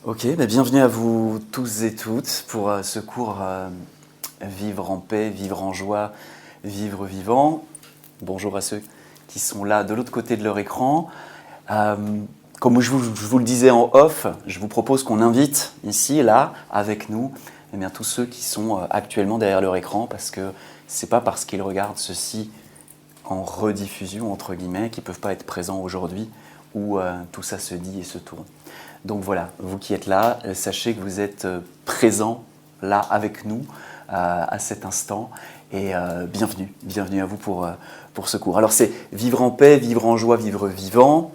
Ok, bienvenue à vous tous et toutes pour ce cours Vivre en paix, vivre en joie, vivre vivant. Bonjour à ceux qui sont là de l'autre côté de leur écran. Euh, Comme je vous le disais en off, je vous propose qu'on invite ici, là, avec nous, tous ceux qui sont actuellement derrière leur écran, parce que c'est pas parce qu'ils regardent ceci en rediffusion, entre guillemets, qu'ils ne peuvent pas être présents aujourd'hui, où tout ça se dit et se tourne. Donc voilà, vous qui êtes là, sachez que vous êtes présents là avec nous à cet instant et bienvenue à vous pour ce cours. Alors c'est vivre en paix, vivre en joie, vivre vivant.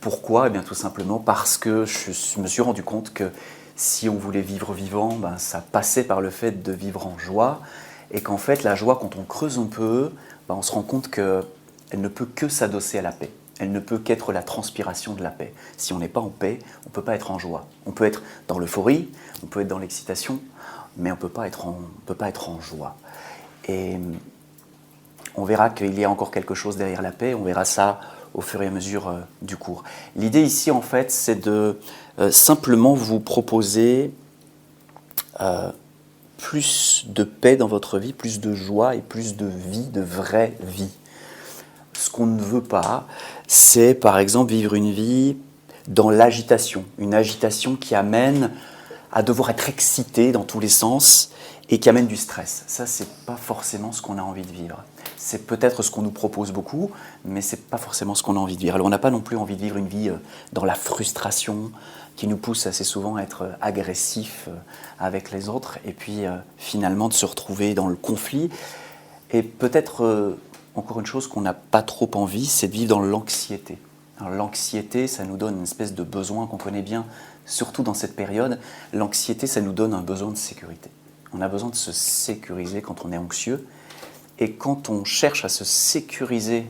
Pourquoi ? Tout simplement parce que je me suis rendu compte que si on voulait vivre vivant, ça passait par le fait de vivre en joie et qu'en fait la joie, quand on creuse un peu, on se rend compte qu'elle ne peut que s'adosser à la paix. Elle ne peut qu'être la transpiration de la paix. Si on n'est pas en paix, on ne peut pas être en joie. On peut être dans l'euphorie, on peut être dans l'excitation, mais on ne peut pas être en joie. Et on verra qu'il y a encore quelque chose derrière la paix, on verra ça au fur et à mesure du cours. L'idée ici, en fait, c'est de simplement vous proposer plus de paix dans votre vie, plus de joie et plus de vie, de vraie vie. Ce qu'on ne veut pas, c'est par exemple vivre une vie dans l'agitation, une agitation qui amène à devoir être excité dans tous les sens et qui amène du stress. Ça, c'est pas forcément ce qu'on a envie de vivre. C'est peut-être ce qu'on nous propose beaucoup, mais c'est pas forcément ce qu'on a envie de vivre. Alors on n'a pas non plus envie de vivre une vie dans la frustration qui nous pousse assez souvent à être agressif avec les autres et puis finalement de se retrouver dans le conflit. Et peut-être encore une chose qu'on n'a pas trop envie, c'est de vivre dans l'anxiété. Alors, l'anxiété, ça nous donne une espèce de besoin qu'on connaît bien, surtout dans cette période. L'anxiété, ça nous donne un besoin de sécurité. On a besoin de se sécuriser quand on est anxieux. Et quand on cherche à se sécuriser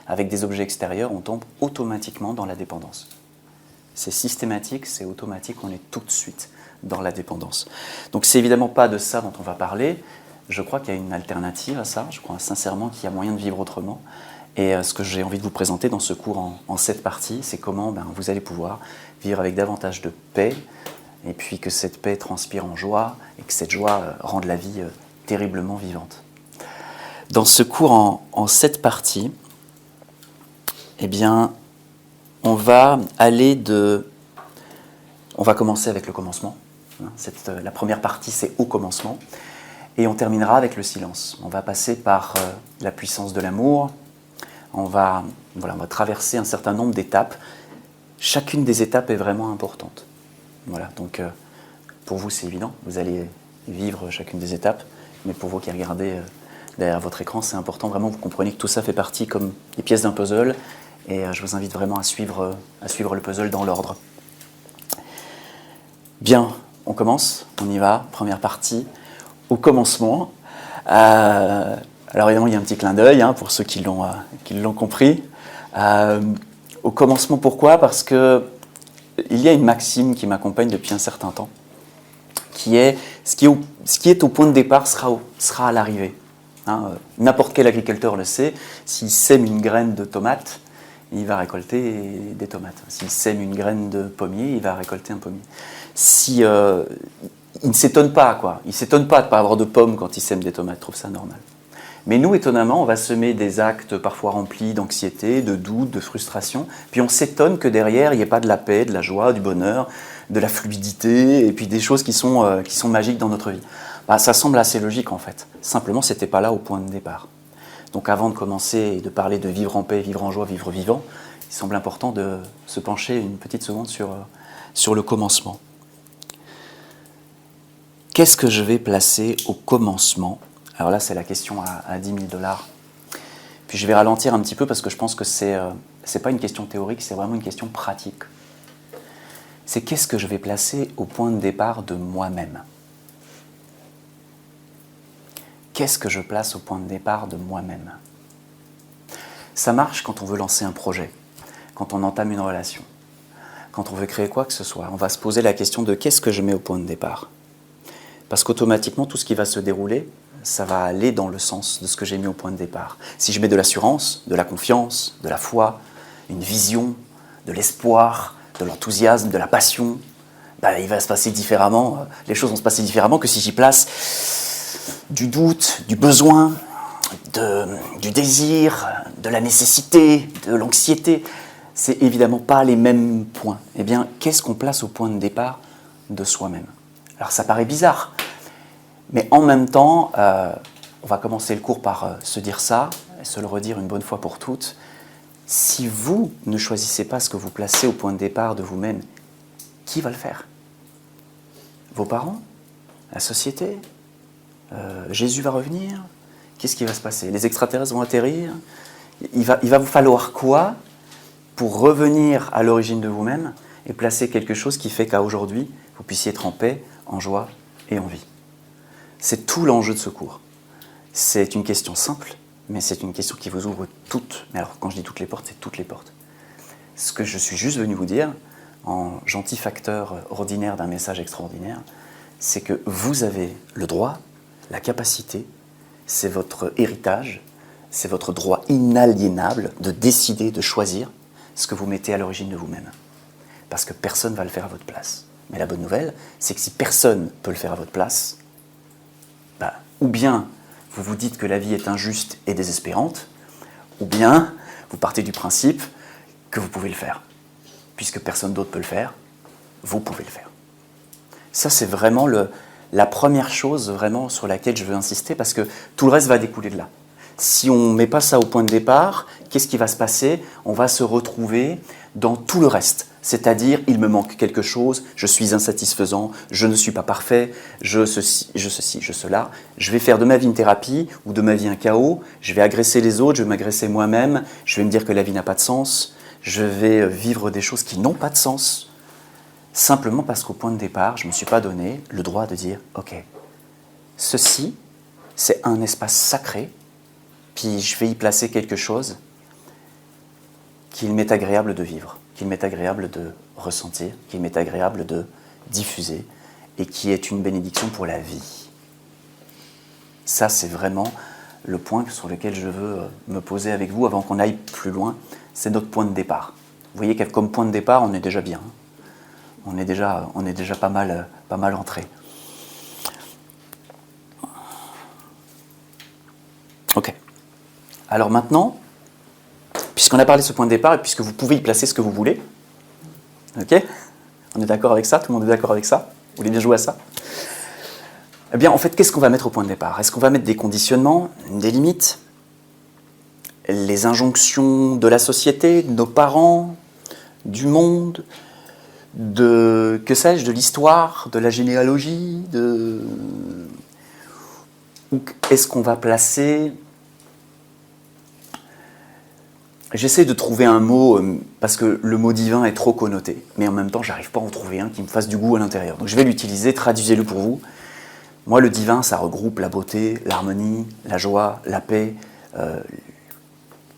avec des objets extérieurs, on tombe automatiquement dans la dépendance. C'est systématique, c'est automatique, on est tout de suite dans la dépendance. Donc c'est évidemment pas de ça dont on va parler. Je crois qu'il y a une alternative à ça, je crois sincèrement qu'il y a moyen de vivre autrement. Et ce que j'ai envie de vous présenter dans ce cours en 7 parties, c'est comment vous allez pouvoir vivre avec davantage de paix, et puis que cette paix transpire en joie, et que cette joie rende la vie terriblement vivante. Dans ce cours en 7 parties, on va commencer avec le commencement. La première partie, c'est au commencement. Et on terminera avec le silence. On va passer par la puissance de l'amour. On va traverser un certain nombre d'étapes. Chacune des étapes est vraiment importante. Voilà, donc pour vous, c'est évident. Vous allez vivre chacune des étapes. Mais pour vous qui regardez derrière votre écran, c'est important vraiment que vous compreniez que tout ça fait partie comme les pièces d'un puzzle. Et je vous invite vraiment à suivre le puzzle dans l'ordre. Bien, on commence. On y va. Première partie. Au commencement. Alors évidemment, il y a un petit clin d'œil pour ceux qui l'ont compris. Au commencement, pourquoi ? Parce qu'il y a une maxime qui m'accompagne depuis un certain temps, qui est ce qui est au point de départ sera à l'arrivée. N'importe quel agriculteur le sait, s'il sème une graine de tomate, il va récolter des tomates. S'il sème une graine de pommier, il va récolter un pommier. Il ne s'étonne pas, Il ne s'étonne pas de ne pas avoir de pommes quand il sème des tomates, il trouve ça normal. Mais nous, étonnamment, on va semer des actes parfois remplis d'anxiété, de doute, de frustration, puis on s'étonne que derrière, il n'y ait pas de la paix, de la joie, du bonheur, de la fluidité, et puis des choses qui sont magiques dans notre vie. Ça semble assez logique, en fait. Simplement, ce n'était pas là au point de départ. Donc avant de commencer et de parler de vivre en paix, vivre en joie, vivre vivant, il semble important de se pencher une petite seconde sur le commencement. Qu'est-ce que je vais placer au commencement ? Alors là, c'est la question à 10 000 $. Puis je vais ralentir un petit peu parce que je pense que c'est pas une question théorique, c'est vraiment une question pratique. C'est qu'est-ce que je vais placer au point de départ de moi-même ? Qu'est-ce que je place au point de départ de moi-même ? Ça marche quand on veut lancer un projet, quand on entame une relation, quand on veut créer quoi que ce soit. On va se poser la question de qu'est-ce que je mets au point de départ ? Parce qu'automatiquement, tout ce qui va se dérouler, ça va aller dans le sens de ce que j'ai mis au point de départ. Si je mets de l'assurance, de la confiance, de la foi, une vision, de l'espoir, de l'enthousiasme, de la passion, il va se passer différemment, les choses vont se passer différemment que si j'y place du doute, du besoin, du désir, de la nécessité, de l'anxiété. C'est évidemment pas les mêmes points. Eh bien, qu'est-ce qu'on place au point de départ de soi-même? Alors ça paraît bizarre, mais en même temps, on va commencer le cours par se dire ça, et se le redire une bonne fois pour toutes. Si vous ne choisissez pas ce que vous placez au point de départ de vous-même, qui va le faire? Vos parents? La société? Jésus va revenir? Qu'est-ce qui va se passer? Les extraterrestres vont atterrir? Il va vous falloir quoi pour revenir à l'origine de vous-même et placer quelque chose qui fait qu'à aujourd'hui, vous puissiez être en paix, en joie et en vie? C'est tout l'enjeu de ce cours. C'est une question simple, mais c'est une question qui vous ouvre toutes. Mais alors, quand je dis toutes les portes, c'est toutes les portes. Ce que je suis juste venu vous dire, en gentil facteur ordinaire d'un message extraordinaire, c'est que vous avez le droit, la capacité, c'est votre héritage, c'est votre droit inaliénable de décider, de choisir ce que vous mettez à l'origine de vous-même. Parce que personne ne va le faire à votre place. Mais la bonne nouvelle, c'est que si personne ne peut le faire à votre place, ou bien vous vous dites que la vie est injuste et désespérante, ou bien vous partez du principe que vous pouvez le faire. Puisque personne d'autre peut le faire, vous pouvez le faire. Ça, c'est vraiment la première chose vraiment sur laquelle je veux insister, parce que tout le reste va découler de là. Si on ne met pas ça au point de départ, qu'est-ce qui va se passer? On va se retrouver dans tout le reste. C'est-à-dire, il me manque quelque chose, je suis insatisfaisant, je ne suis pas parfait, je ceci, je cela. Je vais faire de ma vie une thérapie ou de ma vie un chaos, je vais agresser les autres, je vais m'agresser moi-même, je vais me dire que la vie n'a pas de sens, je vais vivre des choses qui n'ont pas de sens, simplement parce qu'au point de départ, je ne me suis pas donné le droit de dire « Ok, ceci, c'est un espace sacré, puis je vais y placer quelque chose qu'il m'est agréable de vivre, qu'il m'est agréable de ressentir, qu'il m'est agréable de diffuser et qui est une bénédiction pour la vie. » Ça, c'est vraiment le point sur lequel je veux me poser avec vous avant qu'on aille plus loin. C'est notre point de départ. Vous voyez que comme point de départ, on est déjà bien. On est déjà pas mal entré. Ok. Alors maintenant, puisqu'on a parlé de ce point de départ et puisque vous pouvez y placer ce que vous voulez, ok? On est d'accord avec ça? Tout le monde est d'accord avec ça? Vous voulez bien jouer à ça? Eh bien, en fait, qu'est-ce qu'on va mettre au point de départ? Est-ce qu'on va mettre des conditionnements, des limites, les injonctions de la société, de nos parents, du monde, que sais-je, de l'histoire, de la généalogie, ou est-ce qu'on va placer... J'essaie de trouver un mot, parce que le mot divin est trop connoté, mais en même temps, j'arrive pas à en trouver un qui me fasse du goût à l'intérieur. Donc je vais l'utiliser, traduisez-le pour vous. Moi, le divin, ça regroupe la beauté, l'harmonie, la joie, la paix.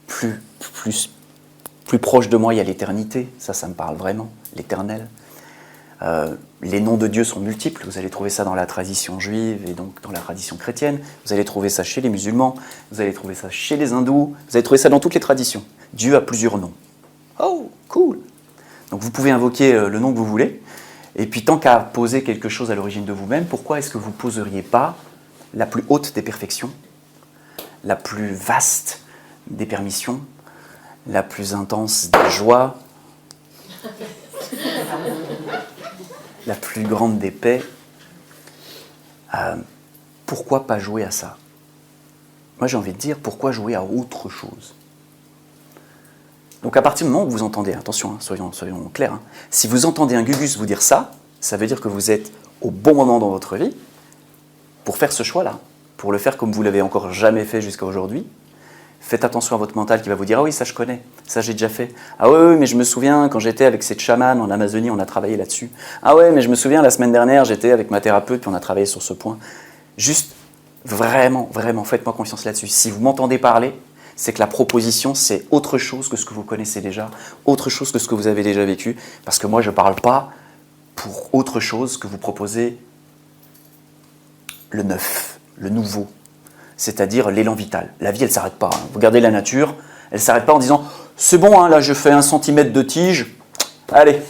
Plus proche de moi, il y a l'éternité, ça me parle vraiment, l'éternel. Les noms de Dieu sont multiples, vous allez trouver ça dans la tradition juive et donc dans la tradition chrétienne, vous allez trouver ça chez les musulmans, vous allez trouver ça chez les hindous, vous allez trouver ça dans toutes les traditions. Dieu a plusieurs noms. Oh, cool! Donc vous pouvez invoquer le nom que vous voulez, et puis tant qu'à poser quelque chose à l'origine de vous-même, pourquoi est-ce que vous ne poseriez pas la plus haute des perfections, la plus vaste des permissions, la plus intense des joies, la plus grande des paix? Pourquoi pas jouer à ça? Moi j'ai envie de dire, pourquoi jouer à autre chose? Donc à partir du moment où vous entendez, attention, hein, soyons clairs, hein, si vous entendez un Gugus vous dire ça, ça veut dire que vous êtes au bon moment dans votre vie pour faire ce choix-là, pour le faire comme vous l'avez encore jamais fait jusqu'à aujourd'hui. Faites attention à votre mental qui va vous dire « Ah oui, ça je connais, ça j'ai déjà fait. Ah oui, mais je me souviens quand j'étais avec cette chamane en Amazonie, on a travaillé là-dessus. Ah ouais, mais je me souviens la semaine dernière, j'étais avec ma thérapeute puis on a travaillé sur ce point. » Juste, vraiment, faites-moi confiance là-dessus. Si vous m'entendez parler, c'est que la proposition, c'est autre chose que ce que vous connaissez déjà, autre chose que ce que vous avez déjà vécu, parce que moi, je ne parle pas pour autre chose que vous proposez le neuf, le nouveau, c'est-à-dire l'élan vital. La vie, elle ne s'arrête pas. Hein. Vous regardez la nature, elle ne s'arrête pas en disant « C'est bon, hein, là, je fais 1 centimètre de tige, allez,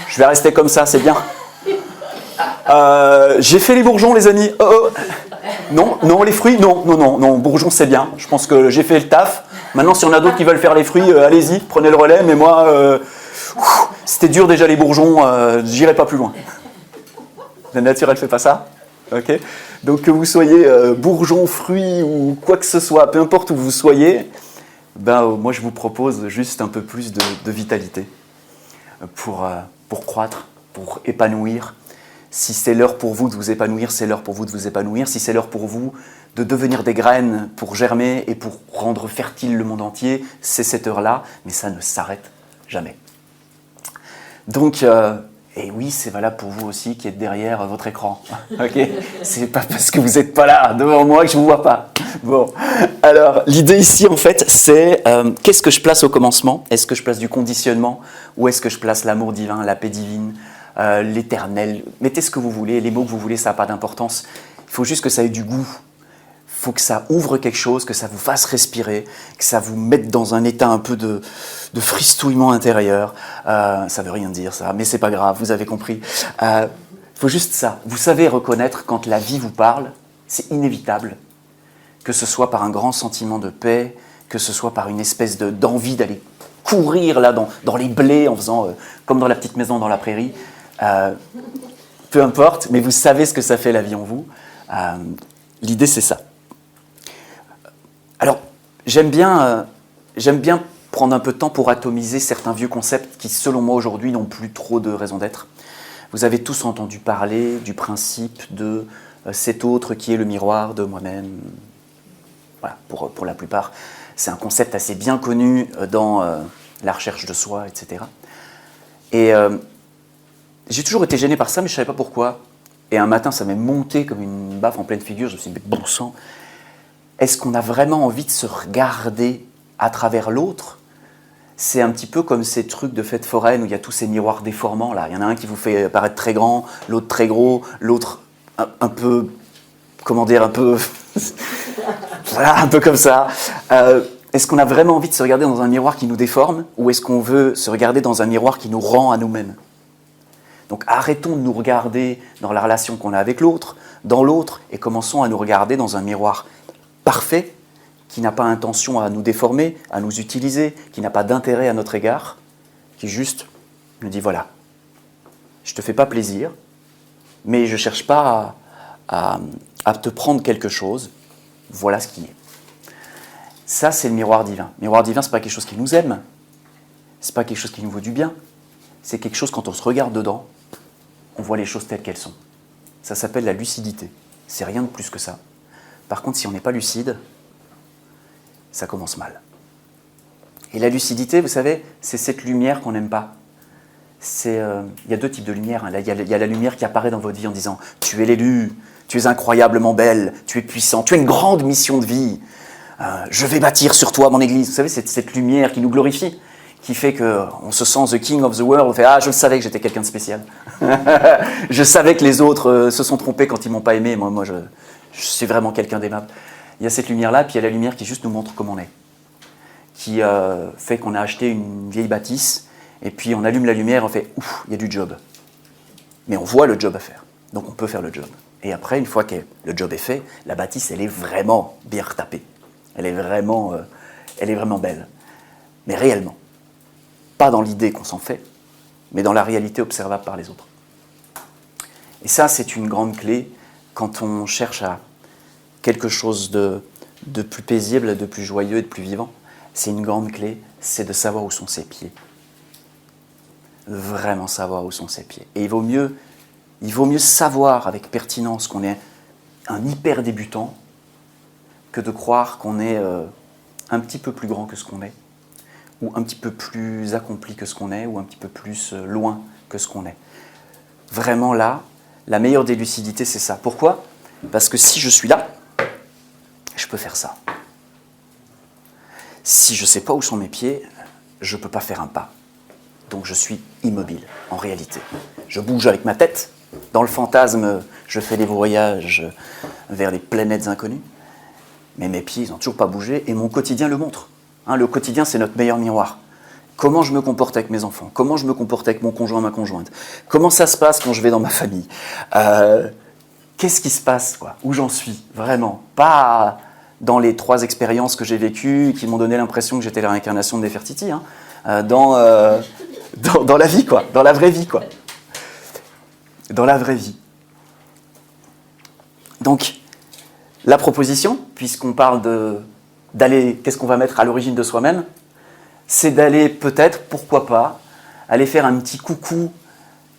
je vais rester comme ça, c'est bien. » J'ai fait les bourgeons, les amis. Non, non, les fruits, non, bourgeons, c'est bien. Je pense que j'ai fait le taf. Maintenant, si on a d'autres qui veulent faire les fruits, allez-y, prenez le relais. Mais moi, c'était dur déjà les bourgeons, j'irai pas plus loin. La nature, elle fait pas ça. Ok. Donc que vous soyez bourgeons, fruits ou quoi que ce soit, peu importe où vous soyez, moi je vous propose juste un peu plus de vitalité pour croître, pour épanouir. Si c'est l'heure pour vous de vous épanouir, c'est l'heure pour vous de vous épanouir. Si c'est l'heure pour vous de devenir des graines pour germer et pour rendre fertile le monde entier, c'est cette heure-là, mais ça ne s'arrête jamais. Donc, et oui, c'est valable pour vous aussi qui êtes derrière votre écran. Ok, c'est pas parce que vous n'êtes pas là devant moi que je ne vous vois pas. Bon, alors l'idée ici en fait, c'est qu'est-ce que je place au commencement? Est-ce que je place du conditionnement ou est-ce que je place l'amour divin, la paix divine, l'éternel? Mettez ce que vous voulez, les mots que vous voulez, ça n'a pas d'importance. Il faut juste que ça ait du goût. Il faut que ça ouvre quelque chose, que ça vous fasse respirer, que ça vous mette dans un état un peu de fristouillement intérieur. Ça ne veut rien dire ça, mais c'est pas grave, vous avez compris. Il faut juste ça. Vous savez reconnaître quand la vie vous parle, c'est inévitable. Que ce soit par un grand sentiment de paix, que ce soit par une espèce d'envie d'aller courir là dans les blés en faisant comme dans la petite maison dans la prairie. Peu importe, mais vous savez ce que ça fait la vie en vous. L'idée c'est ça. Alors, j'aime bien prendre un peu de temps pour atomiser certains vieux concepts qui, selon moi, aujourd'hui, n'ont plus trop de raison d'être. Vous avez tous entendu parler du principe de cet autre qui est le miroir de moi-même. Voilà, pour la plupart, c'est un concept assez bien connu dans la recherche de soi, etc. Et j'ai toujours été gêné par ça, mais je ne savais pas pourquoi. Et un matin, ça m'est monté comme une baffe en pleine figure. Je me suis dit, mais bon sang, est-ce qu'on a vraiment envie de se regarder à travers l'autre? C'est un petit peu comme ces trucs de fête foraine où il y a tous ces miroirs déformants. Là. Il y en a un qui vous fait paraître très grand, l'autre très gros, l'autre un peu, comment dire, un peu... voilà, un peu comme ça. Est-ce qu'on a vraiment envie de se regarder dans un miroir qui nous déforme ou est-ce qu'on veut se regarder dans un miroir qui nous rend à nous-mêmes? Donc arrêtons de nous regarder dans la relation qu'on a avec l'autre, dans l'autre, et commençons à nous regarder dans un miroir parfait, qui n'a pas intention à nous déformer, à nous utiliser, qui n'a pas d'intérêt à notre égard, qui juste nous dit voilà, je ne te fais pas plaisir, mais je ne cherche pas à te prendre quelque chose, voilà ce qui est. Ça, c'est le miroir divin. Le miroir divin, ce n'est pas quelque chose qui nous aime, ce n'est pas quelque chose qui nous vaut du bien, c'est quelque chose, quand on se regarde dedans, on voit les choses telles qu'elles sont. Ça s'appelle la lucidité. C'est rien de plus que ça. Par contre, si on n'est pas lucide, ça commence mal. Et la lucidité, vous savez, c'est cette lumière qu'on n'aime pas. Il y a deux types de lumière. Là, il y a la lumière qui apparaît dans votre vie en disant « Tu es l'élu, tu es incroyablement belle, tu es puissant, tu as une grande mission de vie. Je vais bâtir sur toi mon église. » Vous savez, c'est cette lumière qui nous glorifie, qui fait qu'on se sent the king of the world. On fait « Ah, je savais que j'étais quelqu'un de spécial. Je savais que les autres se sont trompés quand ils ne m'ont pas aimé. Moi, je suis vraiment quelqu'un d'aimable. » Il y a cette lumière-là, puis il y a la lumière qui juste nous montre comment on est. Qui fait qu'on a acheté une vieille bâtisse, et puis on allume la lumière, on fait « Ouf, il y a du job. » Mais on voit le job à faire, donc on peut faire le job. Et après, une fois que le job est fait, la bâtisse, elle est vraiment bien retapée. Elle est vraiment belle. Mais réellement. Pas dans l'idée qu'on s'en fait, mais dans la réalité observable par les autres. Et ça, c'est une grande clé quand on cherche à quelque chose de plus paisible, de plus joyeux et de plus vivant. C'est une grande clé, c'est de savoir où sont ses pieds. Vraiment savoir où sont ses pieds. Et il vaut mieux savoir avec pertinence qu'on est un hyper débutant que de croire qu'on est un petit peu plus grand que ce qu'on est, ou un petit peu plus accompli que ce qu'on est, ou un petit peu plus loin que ce qu'on est. Vraiment là, la meilleure des lucidités, c'est ça. Pourquoi? Parce que si je suis là, je peux faire ça. Si je ne sais pas où sont mes pieds, je ne peux pas faire un pas. Donc je suis immobile, en réalité. Je bouge avec ma tête. Dans le fantasme, je fais des voyages vers des planètes inconnues. Mais mes pieds, ils n'ont toujours pas bougé et mon quotidien le montre. Le quotidien, c'est notre meilleur miroir. Comment je me comporte avec mes enfants? Comment je me comporte avec mon conjoint, ma conjointe? Comment ça se passe quand je vais dans ma famille? Qu'est-ce qui se passe, quoi? Où j'en suis, vraiment? Pas dans les 3 expériences que j'ai vécues qui m'ont donné l'impression que j'étais la réincarnation de Nefertiti, hein. Dans la vie, quoi. Dans la vraie vie, quoi. Dans la vraie vie. Donc, la proposition, puisqu'on parle d'aller, qu'est-ce qu'on va mettre à l'origine de soi-même, c'est d'aller peut-être, pourquoi pas, aller faire un petit coucou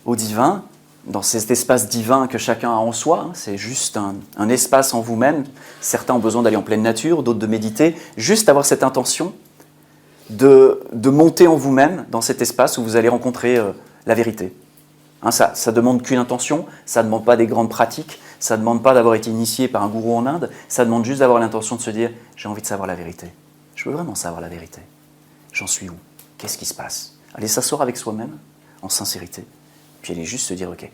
au divin, dans cet espace divin que chacun a en soi. C'est juste un espace en vous-même. Certains ont besoin d'aller en pleine nature, d'autres de méditer. Juste avoir cette intention de monter en vous-même dans cet espace où vous allez rencontrer la vérité. Hein, ça ne demande qu'une intention, ça ne demande pas des grandes pratiques, ça ne demande pas d'avoir été initié par un gourou en Inde, ça demande juste d'avoir l'intention de se dire « j'ai envie de savoir la vérité. Je veux vraiment savoir la vérité. J'en suis où? Qu'est-ce qui se passe ?» Aller s'asseoir avec soi-même, en sincérité, puis aller juste se dire « ok,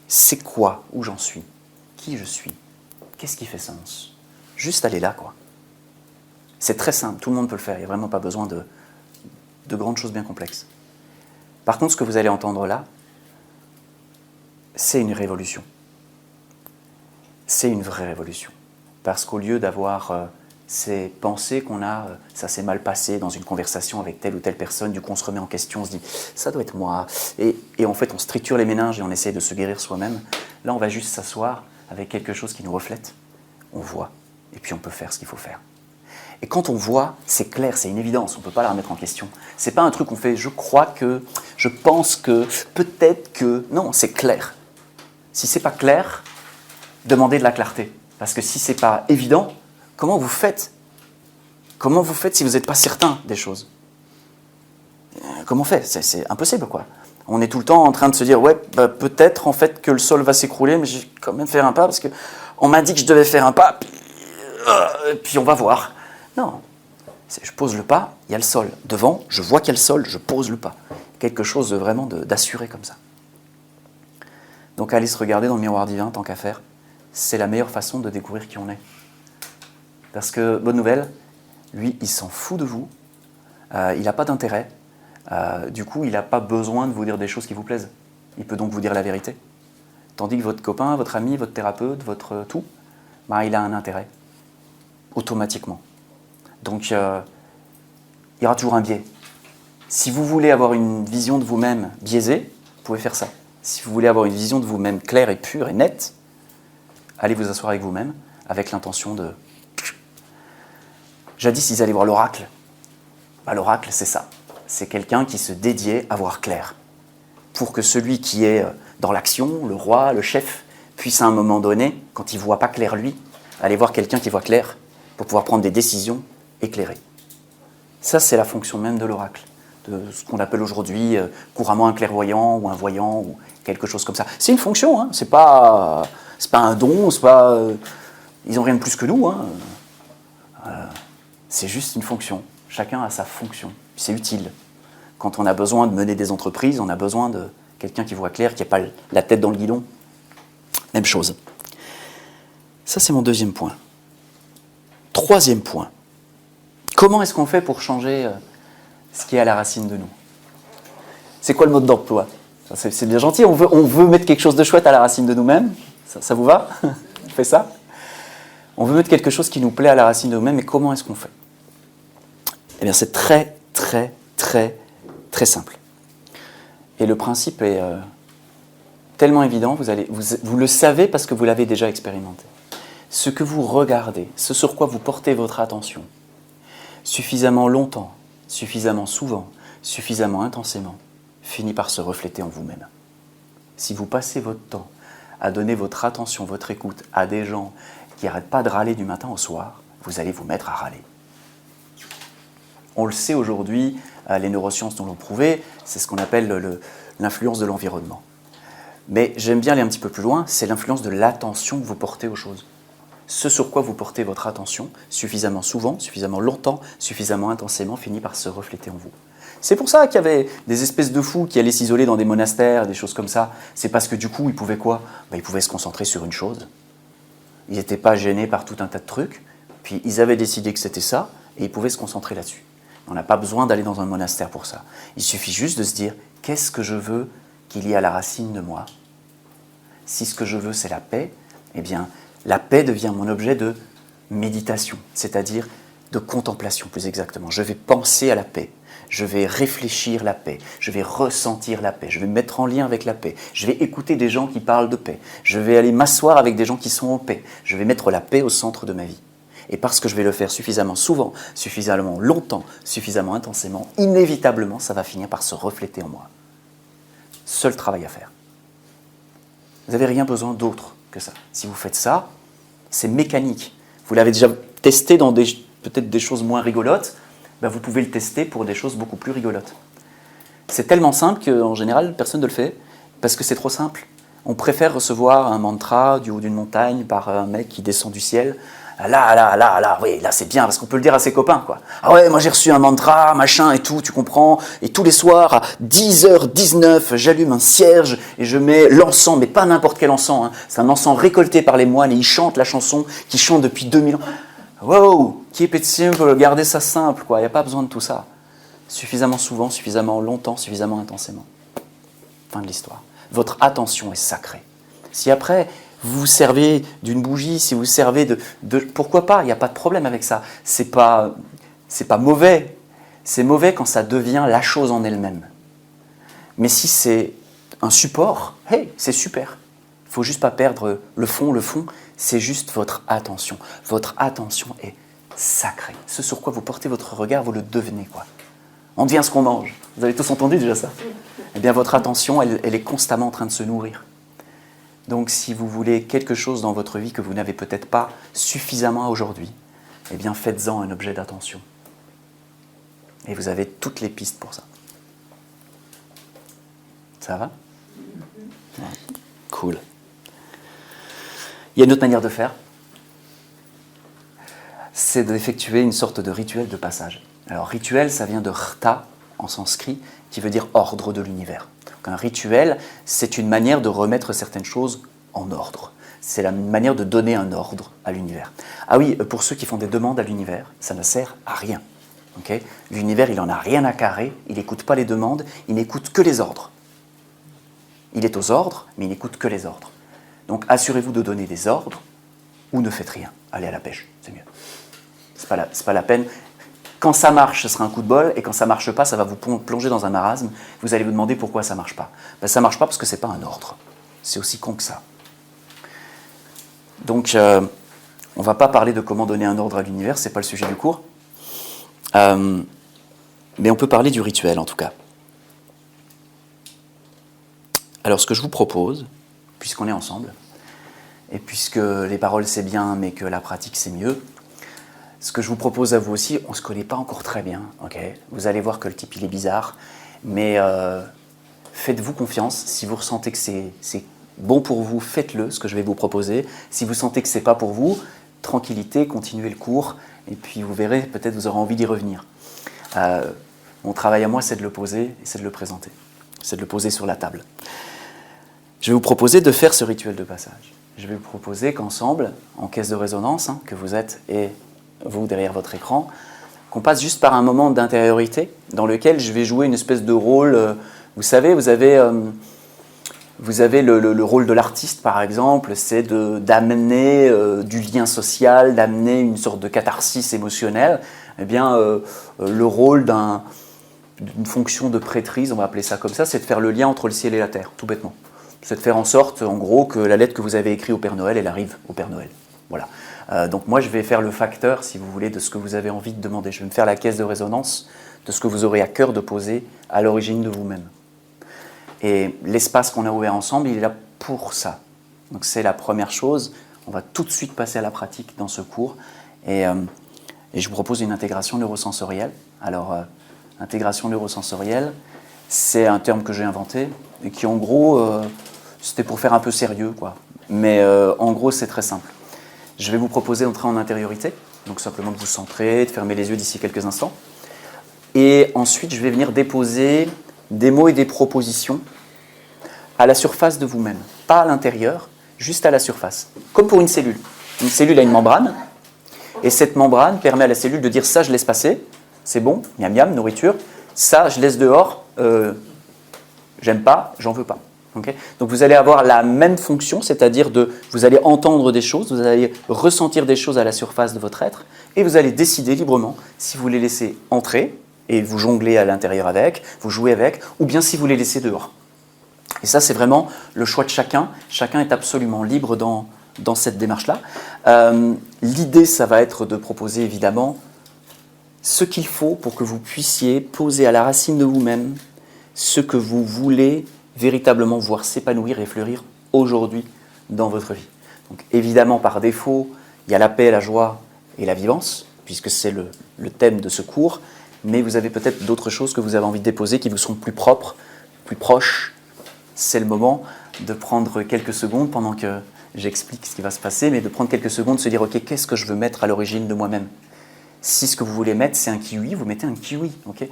c'est quoi où j'en suis? Qui je suis? Qu'est-ce qui fait sens ?» Juste aller là, quoi. C'est très simple, tout le monde peut le faire, il n'y a vraiment pas besoin de grandes choses bien complexes. Par contre, ce que vous allez entendre là, c'est une révolution. C'est une vraie révolution. Parce qu'au lieu d'avoir ces pensées qu'on a, ça s'est mal passé dans une conversation avec telle ou telle personne, du coup on se remet en question, on se dit « ça doit être moi ». Et en fait, on se triture les méninges et on essaie de se guérir soi-même. Là, on va juste s'asseoir avec quelque chose qui nous reflète. On voit, et puis on peut faire ce qu'il faut faire. Et quand on voit, c'est clair, c'est une évidence, on ne peut pas la remettre en question. C'est pas un truc qu'on fait « je crois que »,« je pense que »,« peut-être que ». Non, c'est clair. Si c'est pas clair, demandez de la clarté. Parce que si c'est pas évident, comment vous faites? Comment vous faites si vous n'êtes pas certain des choses? Comment on fait? C'est impossible, quoi. On est tout le temps en train de se dire « ouais, bah, peut-être en fait que le sol va s'écrouler, mais je vais quand même faire un pas parce qu'on m'a dit que je devais faire un pas, puis on va voir ». Non, je pose le pas, il y a le sol. Devant, je vois qu'il y a le sol, je pose le pas. Quelque chose de vraiment d'assuré comme ça. Donc aller se regarder dans le miroir divin, tant qu'à faire, c'est la meilleure façon de découvrir qui on est. Parce que, bonne nouvelle, lui, il s'en fout de vous, il n'a pas d'intérêt, du coup, il n'a pas besoin de vous dire des choses qui vous plaisent. Il peut donc vous dire la vérité. Tandis que votre copain, votre ami, votre thérapeute, votre tout, bah, il a un intérêt, automatiquement. Donc, il y aura toujours un biais. Si vous voulez avoir une vision de vous-même biaisée, vous pouvez faire ça. Si vous voulez avoir une vision de vous-même claire et pure et nette, allez vous asseoir avec vous-même, avec l'intention de... Jadis, ils allaient voir l'oracle. Bah, l'oracle, c'est ça. C'est quelqu'un qui se dédiait à voir clair. Pour que celui qui est dans l'action, le roi, le chef, puisse à un moment donné, quand il ne voit pas clair lui, aller voir quelqu'un qui voit clair pour pouvoir prendre des décisions éclairé. Ça, c'est la fonction même de l'oracle, de ce qu'on appelle aujourd'hui couramment un clairvoyant ou un voyant ou quelque chose comme ça. C'est une fonction, hein, c'est pas un don, c'est pas, ils n'ont rien de plus que nous. Hein. C'est juste une fonction. Chacun a sa fonction. C'est utile. Quand on a besoin de mener des entreprises, on a besoin de quelqu'un qui voit clair, qui n'a pas la tête dans le guidon. Même chose. Ça, c'est mon deuxième point. Troisième point. Comment est-ce qu'on fait pour changer ce qui est à la racine de nous? C'est quoi le mode d'emploi? C'est bien gentil, on veut mettre quelque chose de chouette à la racine de nous-mêmes. Ça vous va? On fait ça? On veut mettre quelque chose qui nous plaît à la racine de nous-mêmes, mais comment est-ce qu'on fait? Eh bien, c'est très, très, très, très simple. Et le principe est tellement évident, vous le savez parce que vous l'avez déjà expérimenté. Ce que vous regardez, ce sur quoi vous portez votre attention, suffisamment longtemps, suffisamment souvent, suffisamment intensément, finit par se refléter en vous-même. Si vous passez votre temps à donner votre attention, votre écoute à des gens qui n'arrêtent pas de râler du matin au soir, vous allez vous mettre à râler. On le sait aujourd'hui, les neurosciences nous l'ont prouvé, c'est ce qu'on appelle l'influence de l'environnement. Mais j'aime bien aller un petit peu plus loin, c'est l'influence de l'attention que vous portez aux choses. Ce sur quoi vous portez votre attention, suffisamment souvent, suffisamment longtemps, suffisamment intensément, finit par se refléter en vous. C'est pour ça qu'il y avait des espèces de fous qui allaient s'isoler dans des monastères, des choses comme ça. C'est parce que du coup, ils pouvaient quoi? Ils pouvaient se concentrer sur une chose. Ils n'étaient pas gênés par tout un tas de trucs, puis ils avaient décidé que c'était ça, et ils pouvaient se concentrer là-dessus. On n'a pas besoin d'aller dans un monastère pour ça. Il suffit juste de se dire, qu'est-ce que je veux qu'il y ait à la racine de moi? Si ce que je veux, c'est la paix, eh bien, la paix devient mon objet de méditation, c'est-à-dire de contemplation, plus exactement. Je vais penser à la paix, je vais réfléchir la paix, je vais ressentir la paix, je vais me mettre en lien avec la paix, je vais écouter des gens qui parlent de paix, je vais aller m'asseoir avec des gens qui sont en paix, je vais mettre la paix au centre de ma vie. Et parce que je vais le faire suffisamment souvent, suffisamment longtemps, suffisamment intensément, inévitablement, ça va finir par se refléter en moi. Seul travail à faire. Vous n'avez rien besoin d'autre que ça. Si vous faites ça, c'est mécanique. Vous l'avez déjà testé dans peut-être des choses moins rigolotes, ben vous pouvez le tester pour des choses beaucoup plus rigolotes. C'est tellement simple qu'en général, personne ne le fait, parce que c'est trop simple. On préfère recevoir un mantra du haut d'une montagne par un mec qui descend du ciel. Oui, là c'est bien, parce qu'on peut le dire à ses copains, quoi. Ah ouais, moi j'ai reçu un mantra, machin et tout, tu comprends. Et tous les soirs, à 10h19, j'allume un cierge et je mets l'encens, mais pas n'importe quel encens, hein. C'est un encens récolté par les moines et ils chantent la chanson qu'ils chantent depuis 2000 ans. Wow, keep it simple, gardez ça simple, quoi. Il n'y a pas besoin de tout ça. Suffisamment souvent, suffisamment longtemps, suffisamment intensément. Fin de l'histoire. Votre attention est sacrée. Si après, vous vous servez d'une bougie, si vous vous servez de pourquoi pas, il n'y a pas de problème avec ça. C'est pas mauvais. C'est mauvais quand ça devient la chose en elle-même. Mais si c'est un support, hey, c'est super. Il ne faut juste pas perdre le fond. Le fond, c'est juste votre attention. Votre attention est sacrée. Ce sur quoi vous portez votre regard, vous le devenez, quoi. On devient ce qu'on mange. Vous avez tous entendu déjà ça? Eh bien, votre attention, elle est constamment en train de se nourrir. Donc, si vous voulez quelque chose dans votre vie que vous n'avez peut-être pas suffisamment aujourd'hui, eh bien, faites-en un objet d'attention. Et vous avez toutes les pistes pour ça. Ça va? Ouais. Cool. Il y a une autre manière de faire. C'est d'effectuer une sorte de rituel de passage. Alors, rituel, ça vient de rta, en sanskrit, qui veut dire ordre de l'univers. Donc, un rituel, c'est une manière de remettre certaines choses en ordre. C'est la manière de donner un ordre à l'univers. Ah oui, pour ceux qui font des demandes à l'univers, ça ne sert à rien. Okay? L'univers, il n'en a rien à carrer, il n'écoute pas les demandes, il n'écoute que les ordres. Il est aux ordres, mais il n'écoute que les ordres. Donc, assurez-vous de donner des ordres ou ne faites rien. Allez à la pêche, c'est mieux. C'est pas la peine. Quand ça marche, ce sera un coup de bol, et quand ça ne marche pas, ça va vous plonger dans un marasme. Vous allez vous demander pourquoi ça ne marche pas. Ben, ça ne marche pas parce que ce n'est pas un ordre. C'est aussi con que ça. Donc, on ne va pas parler de comment donner un ordre à l'univers, ce n'est pas le sujet du cours. Mais on peut parler du rituel, en tout cas. Alors, ce que je vous propose, puisqu'on est ensemble, et puisque les paroles c'est bien, mais que la pratique c'est mieux, ce que je vous propose à vous aussi, on ne se connaît pas encore très bien, ok? Vous allez voir que le type il est bizarre, mais faites-vous confiance. Si vous ressentez que c'est bon pour vous, faites-le, ce que je vais vous proposer. Si vous sentez que ce n'est pas pour vous, tranquillité, continuez le cours, et puis vous verrez, peut-être vous aurez envie d'y revenir. Mon travail à moi, c'est de le poser et c'est de le présenter. C'est de le poser sur la table. Je vais vous proposer de faire ce rituel de passage. Je vais vous proposer qu'ensemble, en caisse de résonance, hein, que vous êtes et vous derrière votre écran, qu'on passe juste par un moment d'intériorité dans lequel je vais jouer une espèce de rôle. Vous savez, vous avez le rôle de l'artiste, par exemple, c'est d'amener du lien social, d'amener une sorte de catharsis émotionnelle. Eh bien, le rôle d'une fonction de prêtrise, on va appeler ça comme ça, c'est de faire le lien entre le ciel et la terre, tout bêtement. C'est de faire en sorte, en gros, que la lettre que vous avez écrite au Père Noël, elle arrive au Père Noël. Voilà. Donc moi, je vais faire le facteur, si vous voulez, de ce que vous avez envie de demander. Je vais me faire la caisse de résonance de ce que vous aurez à cœur de poser à l'origine de vous-même. Et l'espace qu'on a ouvert ensemble, il est là pour ça. Donc c'est la première chose. On va tout de suite passer à la pratique dans ce cours. Et je vous propose une intégration neurosensorielle. Alors, intégration neurosensorielle, c'est un terme que j'ai inventé et qui, en gros, c'était pour faire un peu sérieux, quoi. Mais en gros, c'est très simple. Je vais vous proposer d'entrer en intériorité, donc simplement de vous centrer, de fermer les yeux d'ici quelques instants. Et ensuite, je vais venir déposer des mots et des propositions à la surface de vous-même. Pas à l'intérieur, juste à la surface. Comme pour une cellule. Une cellule a une membrane, et cette membrane permet à la cellule de dire « ça, je laisse passer », c'est bon, miam miam, nourriture. Ça, je laisse dehors, j'aime pas, j'en veux pas. Okay. Donc vous allez avoir la même fonction, c'est-à-dire vous allez entendre des choses, vous allez ressentir des choses à la surface de votre être, et vous allez décider librement si vous les laissez entrer, et vous jonglez à l'intérieur avec, vous jouez avec, ou bien si vous les laissez dehors. Et ça, c'est vraiment le choix de chacun. Chacun est absolument libre dans cette démarche-là. L'idée, ça va être de proposer évidemment ce qu'il faut pour que vous puissiez poser à la racine de vous-même ce que vous voulez véritablement voir s'épanouir et fleurir aujourd'hui dans votre vie. Donc évidemment, par défaut, il y a la paix, la joie et la vivance, puisque c'est le thème de ce cours, mais vous avez peut-être d'autres choses que vous avez envie de déposer qui vous sont plus propres, plus proches. C'est le moment de prendre quelques secondes pendant que j'explique ce qui va se passer, mais de prendre quelques secondes, de se dire « Ok, qu'est-ce que je veux mettre à l'origine de moi-même » Si ce que vous voulez mettre, c'est un kiwi, vous mettez un kiwi. Okay,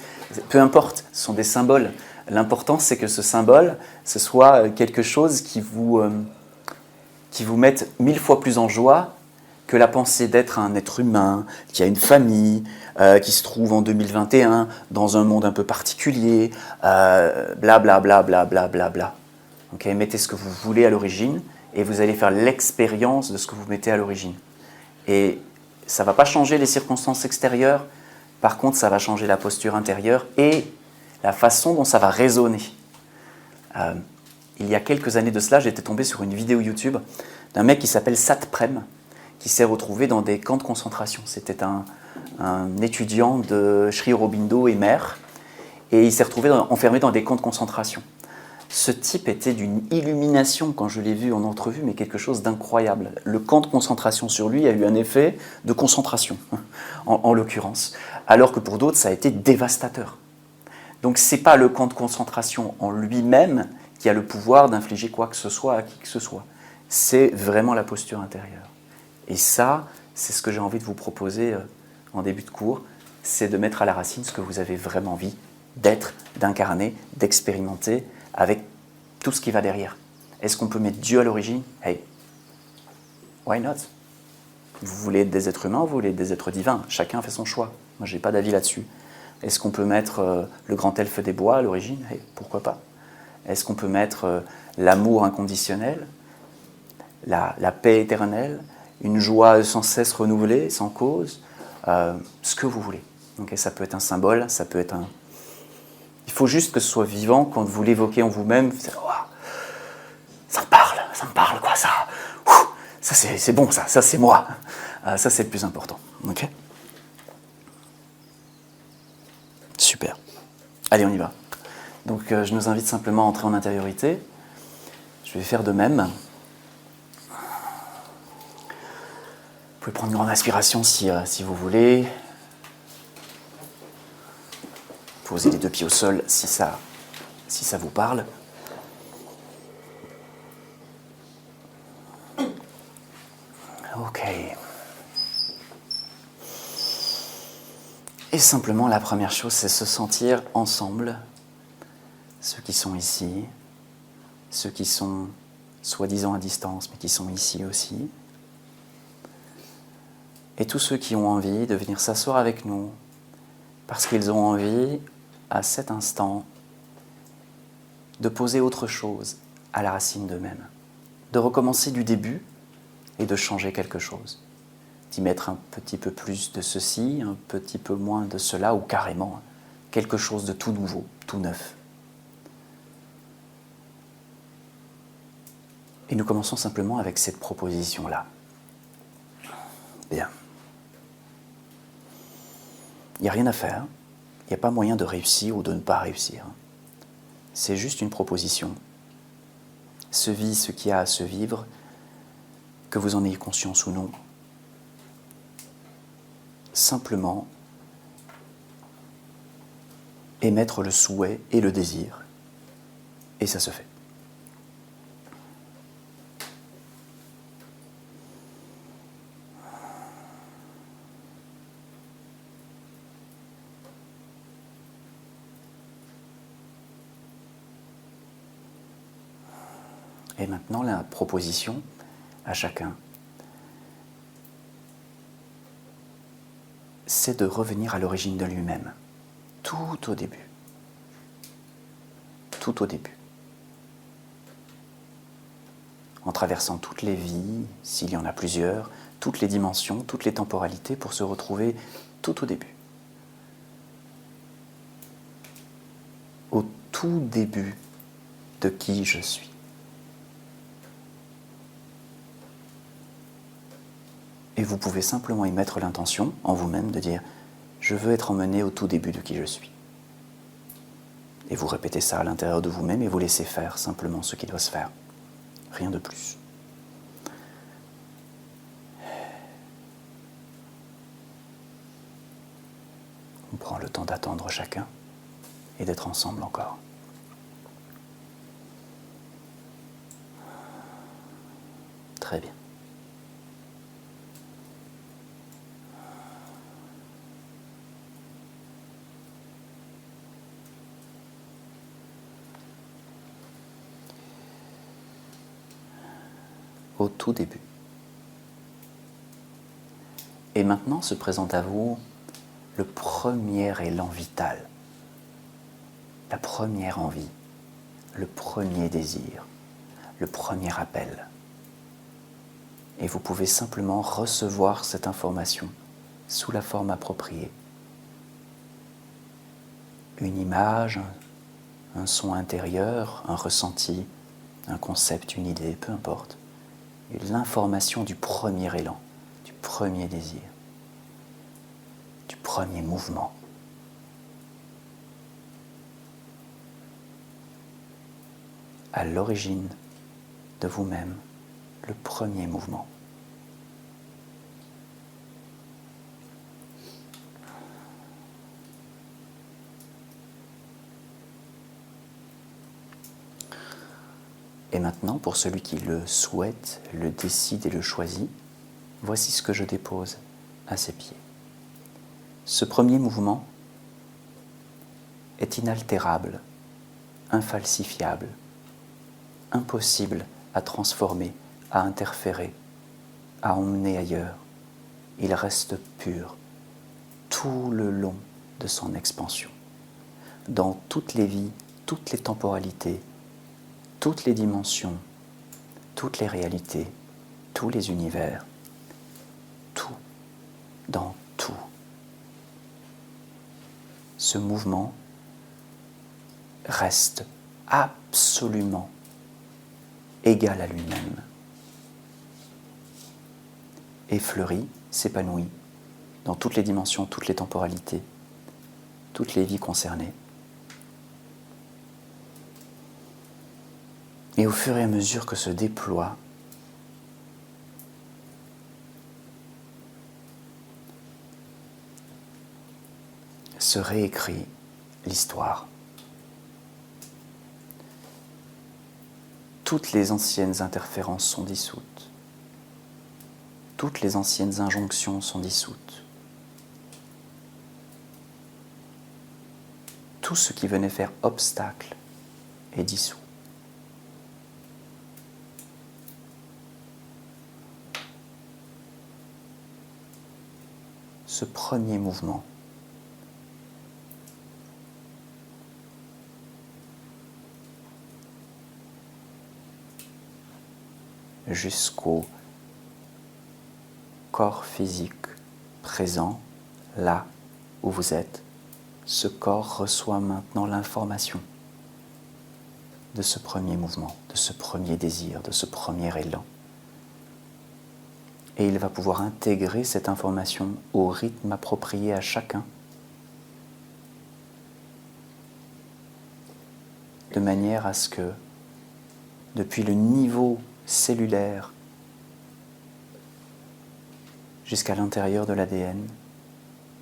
peu importe, ce sont des symboles. L'important, c'est que ce symbole, ce soit quelque chose qui vous mette 1000 fois plus en joie que la pensée d'être un être humain, qui a une famille, qui se trouve en 2021 dans un monde un peu particulier, bla bla bla bla bla bla bla. Okay, mettez ce que vous voulez à l'origine et vous allez faire l'expérience de ce que vous mettez à l'origine. Et ça ne va pas changer les circonstances extérieures, par contre, ça va changer la posture intérieure et la façon dont ça va résonner. Il y a quelques années de cela, j'étais tombé sur une vidéo YouTube d'un mec qui s'appelle Sat Prem, qui s'est retrouvé dans des camps de concentration. C'était un étudiant de Sri Aurobindo et maire, et il s'est retrouvé enfermé dans des camps de concentration. Ce type était d'une illumination quand je l'ai vu en entrevue, mais quelque chose d'incroyable. Le camp de concentration sur lui a eu un effet de concentration, en l'occurrence, alors que pour d'autres, ça a été dévastateur. Donc ce n'est pas le camp de concentration en lui-même qui a le pouvoir d'infliger quoi que ce soit à qui que ce soit. C'est vraiment la posture intérieure. Et ça, c'est ce que j'ai envie de vous proposer en début de cours, c'est de mettre à la racine ce que vous avez vraiment envie d'être, d'incarner, d'expérimenter, avec tout ce qui va derrière. Est-ce qu'on peut mettre Dieu à l'origine? Hey, why not? Vous voulez être des êtres humains ou vous voulez être des êtres divins? Chacun fait son choix. Moi, je n'ai pas d'avis là-dessus. Est-ce qu'on peut mettre le grand elfe des bois à l'origine? Hey, pourquoi pas? Est-ce qu'on peut mettre l'amour inconditionnel, la paix éternelle, une joie sans cesse renouvelée, sans cause? Ce que vous voulez. Okay, ça peut être un symbole, ça peut être un... Il faut juste que ce soit vivant quand vous l'évoquez en vous-même. Oh, ça me parle, quoi, ça. Ça c'est bon, ça c'est moi. Ça c'est le plus important. Okay, super. Allez, on y va. Donc je nous invite simplement à entrer en intériorité. Je vais faire de même. Vous pouvez prendre une grande inspiration si vous voulez. Posez les deux pieds au sol si ça vous parle. Ok. Et simplement, la première chose, c'est se sentir ensemble, ceux qui sont ici, ceux qui sont soi-disant à distance, mais qui sont ici aussi, et tous ceux qui ont envie de venir s'asseoir avec nous, parce qu'ils ont envie, à cet instant, de poser autre chose à la racine d'eux-mêmes, de recommencer du début et de changer quelque chose, d'y mettre un petit peu plus de ceci, un petit peu moins de cela, ou carrément quelque chose de tout nouveau, tout neuf. Et nous commençons simplement avec cette proposition-là. Bien. Il n'y a rien à faire. Il n'y a pas moyen de réussir ou de ne pas réussir. C'est juste une proposition. Se vit ce qu'il y a à se vivre, que vous en ayez conscience ou non. Simplement émettre le souhait et le désir. Et ça se fait. Et maintenant, la proposition à chacun, c'est de revenir à l'origine de lui-même, tout au début. Tout au début. En traversant toutes les vies, s'il y en a plusieurs, toutes les dimensions, toutes les temporalités, pour se retrouver tout au début. Au tout début de qui je suis. Et vous pouvez simplement y mettre l'intention en vous-même de dire « Je veux être emmené au tout début de qui je suis ». Et vous répétez ça à l'intérieur de vous-même et vous laissez faire simplement ce qui doit se faire. Rien de plus. On prend le temps d'attendre chacun et d'être ensemble encore. Très bien. Au tout début. Et maintenant se présente à vous le premier élan vital, la première envie, le premier désir, le premier appel. Et vous pouvez simplement recevoir cette information sous la forme appropriée. Une image, un son intérieur, un ressenti, un concept, une idée, peu importe. L'information du premier élan, du premier désir, du premier mouvement. À l'origine de vous-même, le premier mouvement. Et maintenant, pour celui qui le souhaite, le décide et le choisit, voici ce que je dépose à ses pieds. Ce premier mouvement est inaltérable, infalsifiable, impossible à transformer, à interférer, à emmener ailleurs. Il reste pur tout le long de son expansion, dans toutes les vies, toutes les temporalités, toutes les dimensions, toutes les réalités, tous les univers, tout, dans tout. Ce mouvement reste absolument égal à lui-même et fleurit, s'épanouit dans toutes les dimensions, toutes les temporalités, toutes les vies concernées. Et au fur et à mesure que se déploie se réécrit l'histoire. Toutes les anciennes interférences sont dissoutes. Toutes les anciennes injonctions sont dissoutes. Tout ce qui venait faire obstacle est dissous. Ce premier mouvement jusqu'au corps physique présent, là où vous êtes, ce corps reçoit maintenant l'information de ce premier mouvement, de ce premier désir, de ce premier élan. Et il va pouvoir intégrer cette information au rythme approprié à chacun, de manière à ce que, depuis le niveau cellulaire jusqu'à l'intérieur de l'ADN,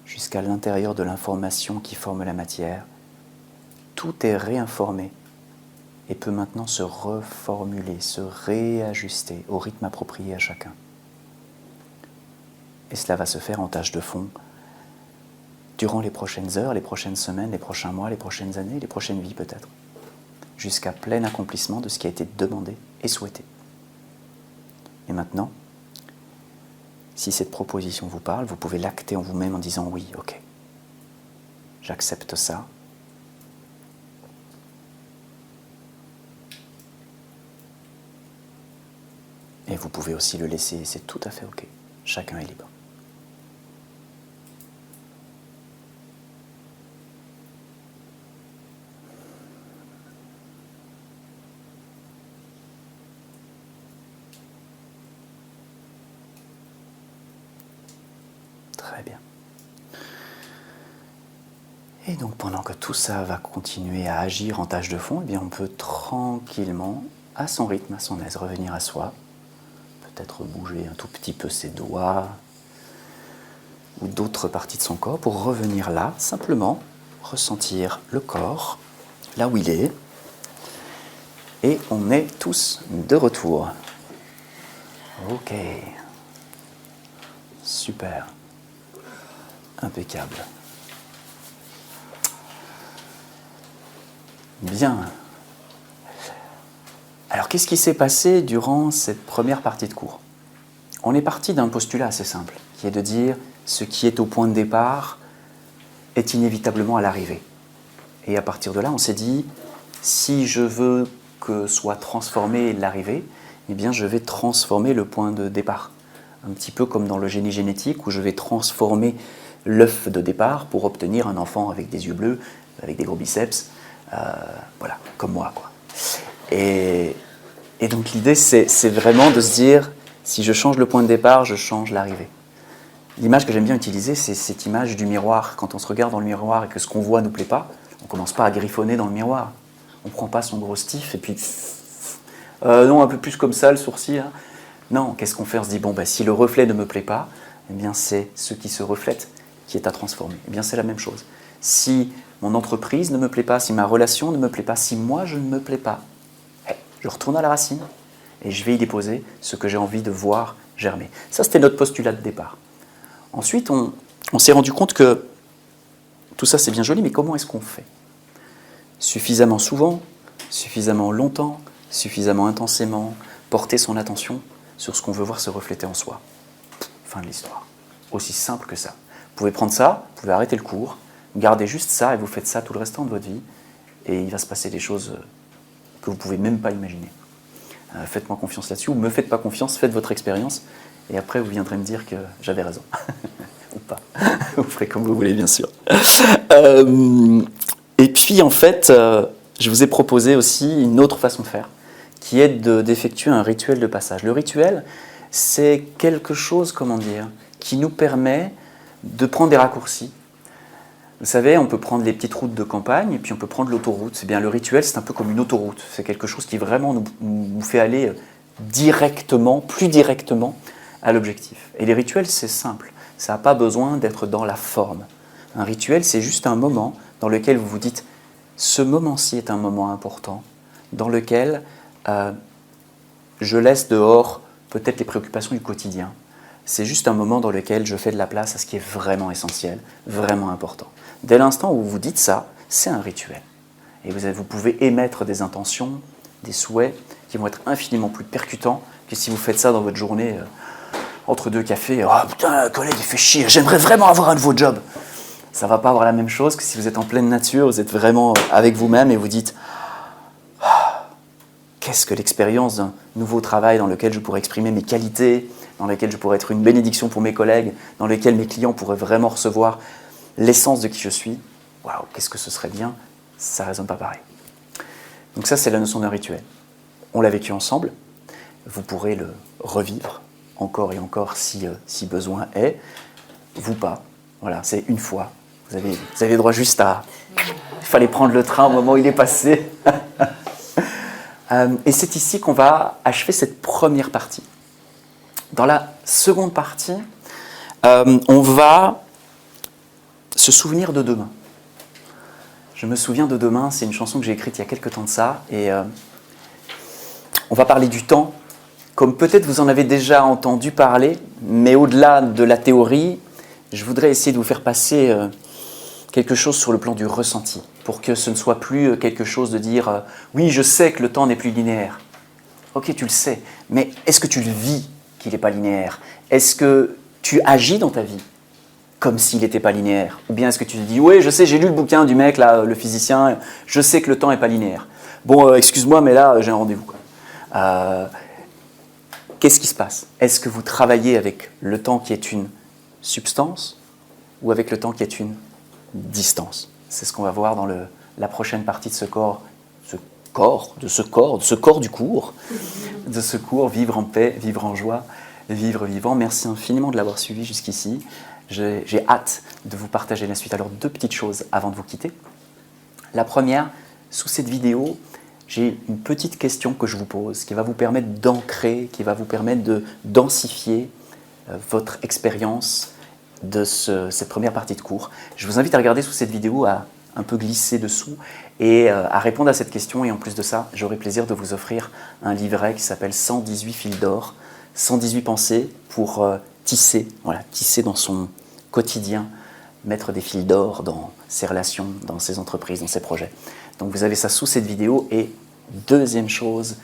jusqu'à l'intérieur de l'information qui forme la matière, tout est réinformé et peut maintenant se reformuler, se réajuster au rythme approprié à chacun. Et cela va se faire en tâche de fond durant les prochaines heures, les prochaines semaines, les prochains mois, les prochaines années, les prochaines vies peut-être, jusqu'à plein accomplissement de ce qui a été demandé et souhaité. Et maintenant, Si cette proposition vous parle, vous pouvez l'acter en vous-même en disant oui, ok, j'accepte ça. Et vous pouvez aussi le laisser, c'est tout à fait ok. Chacun est libre. Très bien. Et donc pendant que tout ça va continuer à agir en tâche de fond, eh bien on peut tranquillement, à son rythme, à son aise, revenir à soi. Peut-être bouger un tout petit peu ses doigts ou d'autres parties de son corps pour revenir là, simplement ressentir le corps, là où il est. Et on est tous de retour. Ok. Super. Impeccable. Bien. Alors, qu'est-ce qui s'est passé durant cette première partie de cours? On est parti d'un postulat assez simple, qui est de dire ce qui est au point de départ est inévitablement à l'arrivée. Et à partir de là, on s'est dit, si je veux que soit transformé l'arrivée, eh bien, je vais transformer le point de départ. Un petit peu comme dans le génie génétique, où je vais transformer l'œuf de départ pour obtenir un enfant avec des yeux bleus, avec des gros biceps, voilà, comme moi, quoi. Et donc l'idée, c'est vraiment de se dire, si je change le point de départ, je change l'arrivée. L'image que j'aime bien utiliser, c'est cette image du miroir. Quand on se regarde dans le miroir et que ce qu'on voit ne nous plaît pas, on ne commence pas à griffonner dans le miroir. On ne prend pas son gros stiff et puis... non, un peu plus comme ça, le sourcil. Hein. Non, qu'est-ce qu'on fait? On se dit, bon, ben, si le reflet ne me plaît pas, eh bien, c'est ce qui se reflète qui est à transformer. Eh bien, c'est la même chose. Si mon entreprise ne me plaît pas, si ma relation ne me plaît pas, si moi, je ne me plais pas, je retourne à la racine et je vais y déposer ce que j'ai envie de voir germer. Ça, c'était notre postulat de départ. Ensuite, on s'est rendu compte que tout ça, c'est bien joli, mais comment est-ce qu'on fait? Suffisamment souvent, suffisamment longtemps, suffisamment intensément, porter son attention sur ce qu'on veut voir se refléter en soi. Fin de l'histoire. Aussi simple que ça. Vous pouvez prendre ça, vous pouvez arrêter le cours, gardez juste ça et vous faites ça tout le restant de votre vie et il va se passer des choses que vous ne pouvez même pas imaginer. Faites-moi confiance là-dessus ou ne me faites pas confiance, faites votre expérience et après vous viendrez me dire que j'avais raison. Ou pas. Vous ferez comme vous voulez, bien sûr. Et puis en fait, je vous ai proposé aussi une autre façon de faire qui est d'effectuer un rituel de passage. Le rituel, c'est quelque chose, comment dire, qui nous permet de prendre des raccourcis. Vous savez, on peut prendre les petites routes de campagne et puis on peut prendre l'autoroute. C'est bien, le rituel, c'est un peu comme une autoroute. C'est quelque chose qui vraiment nous fait aller directement, plus directement à l'objectif. Et les rituels, c'est simple. Ça n'a pas besoin d'être dans la forme. Un rituel, c'est juste un moment dans lequel vous vous dites « ce moment-ci est un moment important » dans lequel je laisse dehors peut-être les préoccupations du quotidien. C'est juste un moment dans lequel je fais de la place à ce qui est vraiment essentiel, vraiment important. Dès l'instant où vous dites ça, c'est un rituel. Et vous pouvez émettre des intentions, des souhaits qui vont être infiniment plus percutants que si vous faites ça dans votre journée entre deux cafés. « Oh putain, le collègue, il fait chier, j'aimerais vraiment avoir un nouveau job !» Ça ne va pas avoir la même chose que si vous êtes en pleine nature, vous êtes vraiment avec vous-même et vous dites « Qu'est-ce que l'expérience d'un nouveau travail dans lequel je pourrais exprimer mes qualités, dans lequel je pourrais être une bénédiction pour mes collègues, dans lequel mes clients pourraient vraiment recevoir l'essence de qui je suis. Waouh, qu'est-ce que ce serait bien !» Ça ne résonne pas pareil. Donc ça, c'est la notion d'un rituel. On l'a vécu ensemble. Vous pourrez le revivre encore et encore si besoin est. Vous pas. Voilà, c'est une fois. Vous avez droit juste à... Il fallait prendre le train au moment où il est passé. Et c'est ici qu'on va achever cette première partie. Dans la seconde partie, on va se souvenir de demain. Je me souviens de demain, c'est une chanson que j'ai écrite il y a quelques temps de ça, et on va parler du temps, comme peut-être vous en avez déjà entendu parler, mais au-delà de la théorie, je voudrais essayer de vous faire passer quelque chose sur le plan du ressenti, pour que ce ne soit plus quelque chose de dire « oui, je sais que le temps n'est plus linéaire ». Ok, tu le sais, mais est-ce que tu le vis qu'il n'est pas linéaire? Est-ce que tu agis dans ta vie comme s'il n'était pas linéaire? Ou bien est-ce que tu te dis, oui, je sais, j'ai lu le bouquin du mec, là, le physicien, je sais que le temps n'est pas linéaire. Bon, excuse-moi, mais là, j'ai un rendez-vous. Qu'est-ce qui se passe? Est-ce que vous travaillez avec le temps qui est une substance ou avec le temps qui est une distance? C'est ce qu'on va voir dans la prochaine partie de ce cours du cours, vivre en paix, vivre en joie, vivre vivant. Merci infiniment de l'avoir suivi jusqu'ici. J'ai hâte de vous partager la suite. Alors, 2 petites choses avant de vous quitter. La première, sous cette vidéo, j'ai une petite question que je vous pose qui va vous permettre d'ancrer, qui va vous permettre de densifier votre expérience de cette première partie de cours. Je vous invite à regarder sous cette vidéo, à un peu glisser dessous et à répondre à cette question. Et en plus de ça, j'aurai plaisir de vous offrir un livret qui s'appelle 118 fils d'or, 118 pensées pour tisser dans son quotidien, mettre des fils d'or dans ses relations, dans ses entreprises, dans ses projets. Donc vous avez ça sous cette vidéo. Et deuxième chose,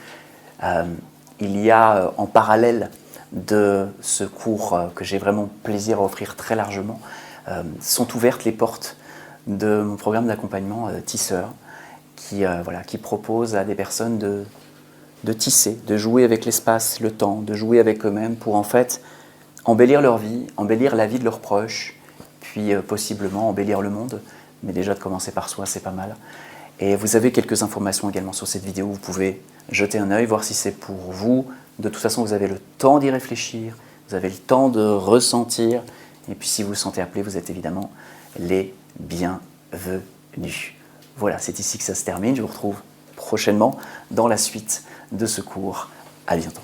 il y a en parallèle de ce cours que j'ai vraiment plaisir à offrir très largement, sont ouvertes les portes de mon programme d'accompagnement Tisseur, qui propose à des personnes de tisser, de jouer avec l'espace, le temps, de jouer avec eux-mêmes pour en fait embellir leur vie, embellir la vie de leurs proches, puis possiblement embellir le monde. Mais déjà de commencer par soi, c'est pas mal. Et vous avez quelques informations également sur cette vidéo, vous pouvez jeter un œil, voir si c'est pour vous. De toute façon, vous avez le temps d'y réfléchir, vous avez le temps de ressentir, et puis si vous vous sentez appelé, vous êtes évidemment les bienvenus. Voilà, c'est ici que ça se termine. Je vous retrouve prochainement dans la suite de ce cours. À bientôt.